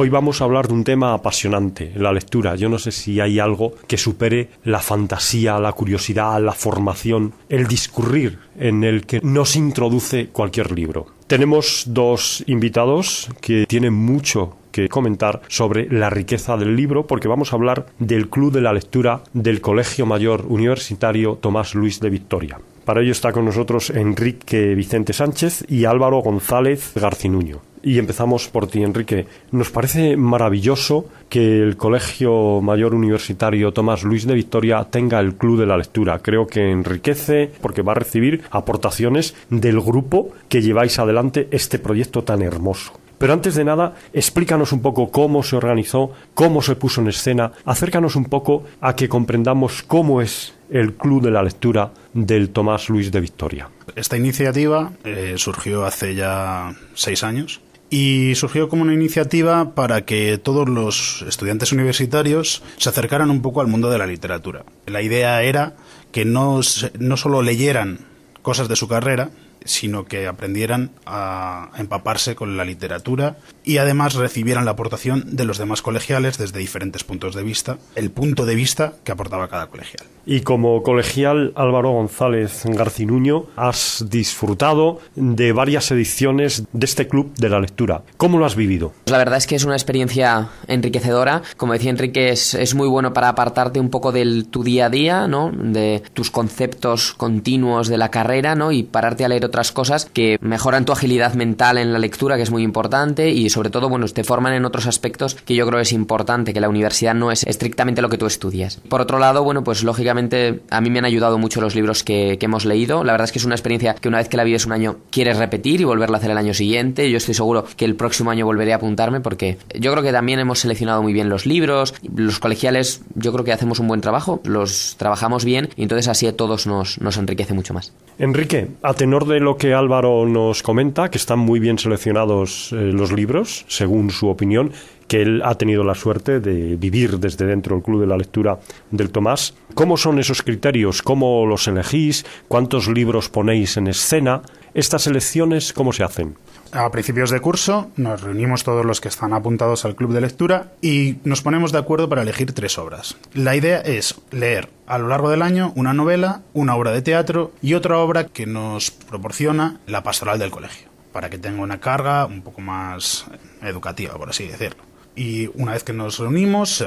Hoy vamos a hablar de un tema apasionante, la lectura. Yo no sé si hay algo que supere la fantasía, la curiosidad, la formación, el discurrir en el que nos introduce cualquier libro. Tenemos dos invitados que tienen mucho que comentar sobre la riqueza del libro, porque vamos a hablar del Club de la Lectura del Colegio Mayor Universitario Tomás Luis de Victoria. Para ello está con nosotros Enrique Vicente Sánchez y Álvaro González Garcinuño. Y empezamos por ti, Enrique. Nos parece maravilloso que el Colegio Mayor Universitario Tomás Luis de Victoria tenga el Club de la Lectura. Creo que enriquece porque va a recibir aportaciones del grupo que lleváis adelante este proyecto tan hermoso. Pero antes de nada, explícanos un poco cómo se organizó, cómo se puso en escena, acércanos un poco a que comprendamos cómo es el Club de la Lectura del Tomás Luis de Victoria. Esta iniciativa surgió hace ya 6 años y surgió como una iniciativa para que todos los estudiantes universitarios se acercaran un poco al mundo de la literatura. La idea era que no solo leyeran cosas de su carrera, sino que aprendieran a empaparse con la literatura y además recibieran la aportación de los demás colegiales desde diferentes puntos de vista, el punto de vista que aportaba cada colegial. Y como colegial, Álvaro González Garcinuño, has disfrutado de varias ediciones de este Club de la Lectura. ¿Cómo lo has vivido? La verdad es que es una experiencia enriquecedora. Como decía Enrique, es muy bueno para apartarte un poco de tu día a día, ¿no? De tus conceptos continuos de la carrera, ¿no? Y pararte a leer otras cosas que mejoran tu agilidad mental en la lectura, que es muy importante, y sobre todo, bueno, te forman en otros aspectos que yo creo es importante, que la universidad no es estrictamente lo que tú estudias. Por otro lado, bueno, pues lógicamente a mí me han ayudado mucho los libros que hemos leído. La verdad es que es una experiencia que una vez que la vives un año quieres repetir y volverla a hacer el año siguiente. Yo estoy seguro que el próximo año volveré a apuntarme porque yo creo que también hemos seleccionado muy bien los libros. Los colegiales yo creo que hacemos un buen trabajo, los trabajamos bien y entonces así a todos nos enriquece mucho más. Enrique, a tenor de lo que Álvaro nos comenta, que están muy bien seleccionados los libros, según su opinión, que él ha tenido la suerte de vivir desde dentro del Club de la Lectura del Tomás. ¿Cómo son esos criterios? ¿Cómo los elegís? ¿Cuántos libros ponéis en escena? ¿Estas elecciones cómo se hacen? A principios de curso nos reunimos todos los que están apuntados al Club de Lectura y nos ponemos de acuerdo para elegir 3 obras. La idea es leer a lo largo del año una novela, una obra de teatro y otra obra que nos proporciona la pastoral del colegio, para que tenga una carga un poco más educativa, por así decirlo. Y una vez que nos reunimos,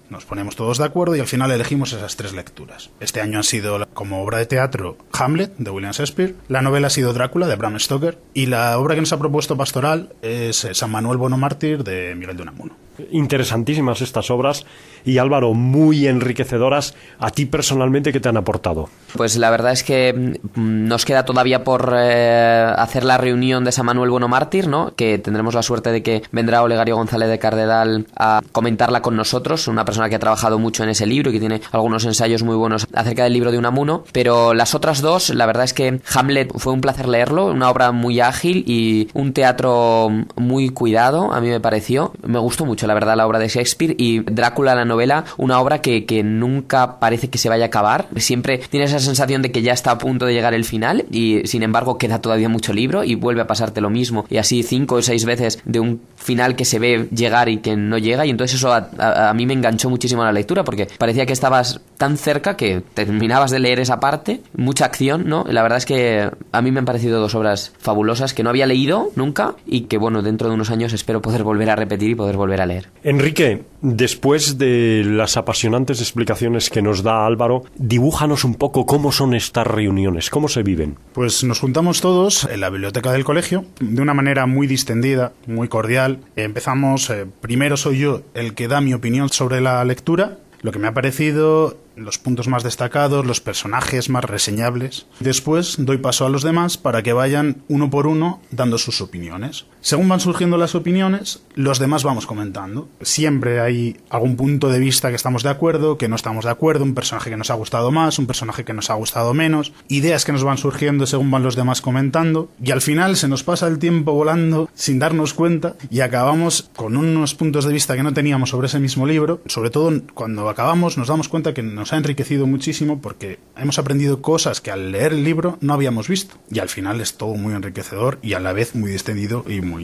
nos ponemos todos de acuerdo y al final elegimos esas 3 lecturas. Este año han sido como obra de teatro Hamlet, de William Shakespeare, la novela ha sido Drácula, de Bram Stoker, y la obra que nos ha propuesto pastoral es San Manuel Bueno Mártir, de Miguel de Unamuno. Interesantísimas estas obras y Álvaro, muy enriquecedoras. ¿A ti personalmente qué te han aportado? Pues la verdad es que nos queda todavía por hacer la reunión de San Manuel Bueno Mártir, ¿no? Que tendremos la suerte de que vendrá Olegario González de Cardedal a comentarla con nosotros, una persona que ha trabajado mucho en ese libro y que tiene algunos ensayos muy buenos acerca del libro de Unamuno. Pero las otras 2, la verdad es que Hamlet fue un placer leerlo, una obra muy ágil y un teatro muy cuidado, a mí me pareció. Me gustó mucho, la verdad, la obra de Shakespeare, y Drácula, la novela, una obra que nunca parece que se vaya a acabar. Siempre tienes esa sensación de que ya está a punto de llegar el final y sin embargo queda todavía mucho libro y vuelve a pasarte lo mismo, y así 5 o 6 veces de un final que se ve llegar y que no llega, y entonces eso a mí me enganchó muchísimo a la lectura porque parecía que estabas tan cerca que terminabas de leer esa parte, mucha acción, ¿no? La verdad es que a mí me han parecido 2 obras fabulosas que no había leído nunca y que, bueno, dentro de unos años espero poder volver a repetir y poder volver a leer. Enrique, después de las apasionantes explicaciones que nos da Álvaro, dibújanos un poco cómo son estas reuniones, cómo se viven. Pues nos juntamos todos en la biblioteca del colegio de una manera muy distendida, muy cordial. Empezamos, primero soy yo el que da mi opinión sobre la lectura, lo que me ha parecido, los puntos más destacados, los personajes más reseñables. Después doy paso a los demás para que vayan uno por uno dando sus opiniones. Según van surgiendo las opiniones, los demás vamos comentando. Siempre hay algún punto de vista que estamos de acuerdo, que no estamos de acuerdo, un personaje que nos ha gustado más, un personaje que nos ha gustado menos, ideas que nos van surgiendo según van los demás comentando, y al final se nos pasa el tiempo volando sin darnos cuenta y acabamos con unos puntos de vista que no teníamos sobre ese mismo libro. Sobre todo cuando acabamos nos damos cuenta que nos ha enriquecido muchísimo porque hemos aprendido cosas que al leer el libro no habíamos visto, y al final es todo muy enriquecedor y a la vez muy distendido y muy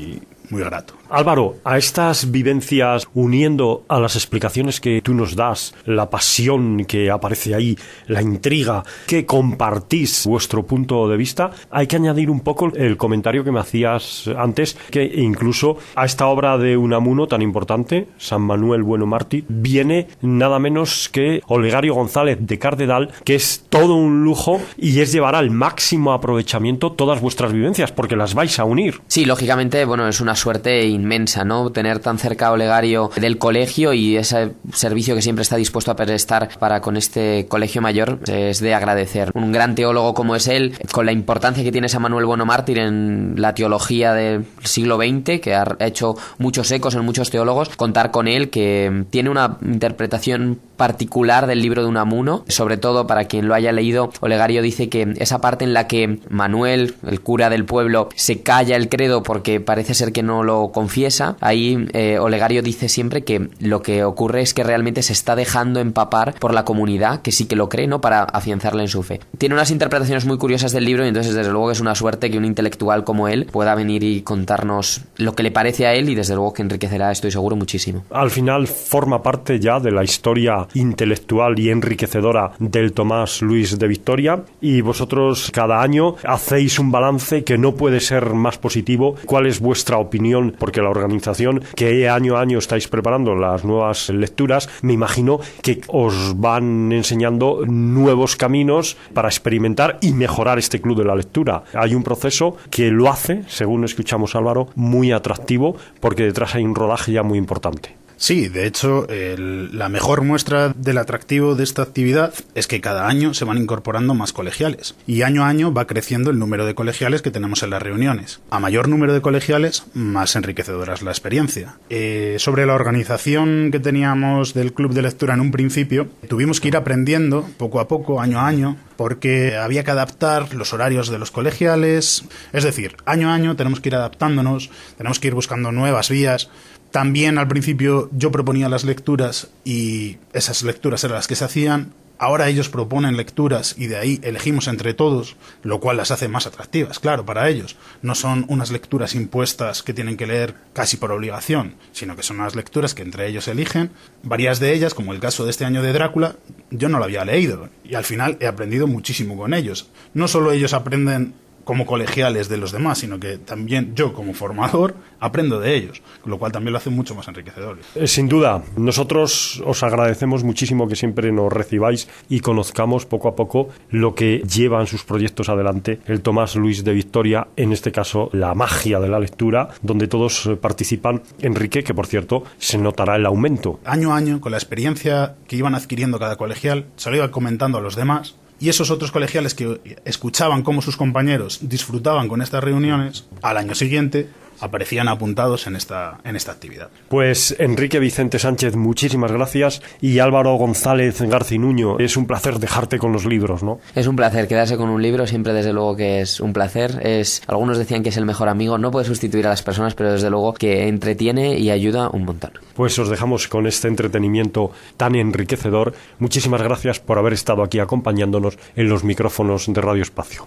muy grato. Álvaro, a estas vivencias, uniendo a las explicaciones que tú nos das, la pasión que aparece ahí, la intriga, que compartís vuestro punto de vista, hay que añadir un poco el comentario que me hacías antes, que incluso a esta obra de Unamuno tan importante, San Manuel Bueno Mártir, viene nada menos que Olegario González de Cardedal, que es todo un lujo y es llevar al máximo aprovechamiento todas vuestras vivencias, porque las vais a unir. Sí, lógicamente, bueno, es una suerte inmensa, ¿no? Tener tan cerca a Olegario del colegio y ese servicio que siempre está dispuesto a prestar para con este colegio mayor es de agradecer. Un gran teólogo como es él, con la importancia que tiene San Manuel Bueno Mártir en la teología del siglo XX, que ha hecho muchos ecos en muchos teólogos, contar con él, que tiene una interpretación particular del libro de Unamuno. Sobre todo, para quien lo haya leído, Olegario dice que esa parte en la que Manuel, el cura del pueblo, se calla el credo porque parece ser que no lo confiesa, ahí Olegario dice siempre que lo que ocurre es que realmente se está dejando empapar por la comunidad, que sí que lo cree, ¿no?, para afianzarle en su fe. Tiene unas interpretaciones muy curiosas del libro y entonces desde luego que es una suerte que un intelectual como él pueda venir y contarnos lo que le parece a él, y desde luego que enriquecerá, estoy seguro, muchísimo. Al final forma parte ya de la historia intelectual y enriquecedora del Tomás Luis de Victoria, y vosotros cada año hacéis un balance que no puede ser más positivo. ¿Cuál es vuestra opinión? Porque la organización, que año a año estáis preparando las nuevas lecturas, me imagino que os van enseñando nuevos caminos para experimentar y mejorar este club de la lectura. Hay un proceso que lo hace, según escuchamos a Álvaro, muy atractivo, porque detrás hay un rodaje ya muy importante. Sí, de hecho, la mejor muestra del atractivo de esta actividad es que cada año se van incorporando más colegiales, y año a año va creciendo el número de colegiales que tenemos en las reuniones. A mayor número de colegiales, más enriquecedora es la experiencia. Sobre la organización que teníamos del club de lectura en un principio, tuvimos que ir aprendiendo poco a poco, año a año, porque había que adaptar los horarios de los colegiales. Es decir, año a año tenemos que ir adaptándonos, tenemos que ir buscando nuevas vías. También al principio yo proponía las lecturas y esas lecturas eran las que se hacían. Ahora ellos proponen lecturas y de ahí elegimos entre todos, lo cual las hace más atractivas, claro, para ellos. No son unas lecturas impuestas que tienen que leer casi por obligación, sino que son unas lecturas que entre ellos eligen. Varias de ellas, como el caso de este año de Drácula, yo no lo había leído y al final he aprendido muchísimo con ellos. No solo ellos aprenden como colegiales de los demás, sino que también yo como formador aprendo de ellos, lo cual también lo hace mucho más enriquecedor. Sin duda, nosotros os agradecemos muchísimo que siempre nos recibáis y conozcamos poco a poco lo que lleva en sus proyectos adelante el Tomás Luis de Victoria, en este caso la magia de la lectura, donde todos participan. Enrique, que por cierto se notará el aumento. Año a año, con la experiencia que iban adquiriendo cada colegial, se lo iba comentando a los demás. Y esos otros colegiales que escuchaban cómo sus compañeros disfrutaban con estas reuniones, al año siguiente aparecían apuntados en esta actividad. Pues Enrique Vicente Sánchez, muchísimas gracias, y Álvaro González Garcinuño, es un placer dejarte con los libros, ¿no? Es un placer quedarse con un libro, siempre desde luego que es un placer. Algunos decían que es el mejor amigo, no puede sustituir a las personas, pero desde luego que entretiene y ayuda un montón. Pues os dejamos con este entretenimiento tan enriquecedor. Muchísimas gracias por haber estado aquí acompañándonos en los micrófonos de Radio Espacio.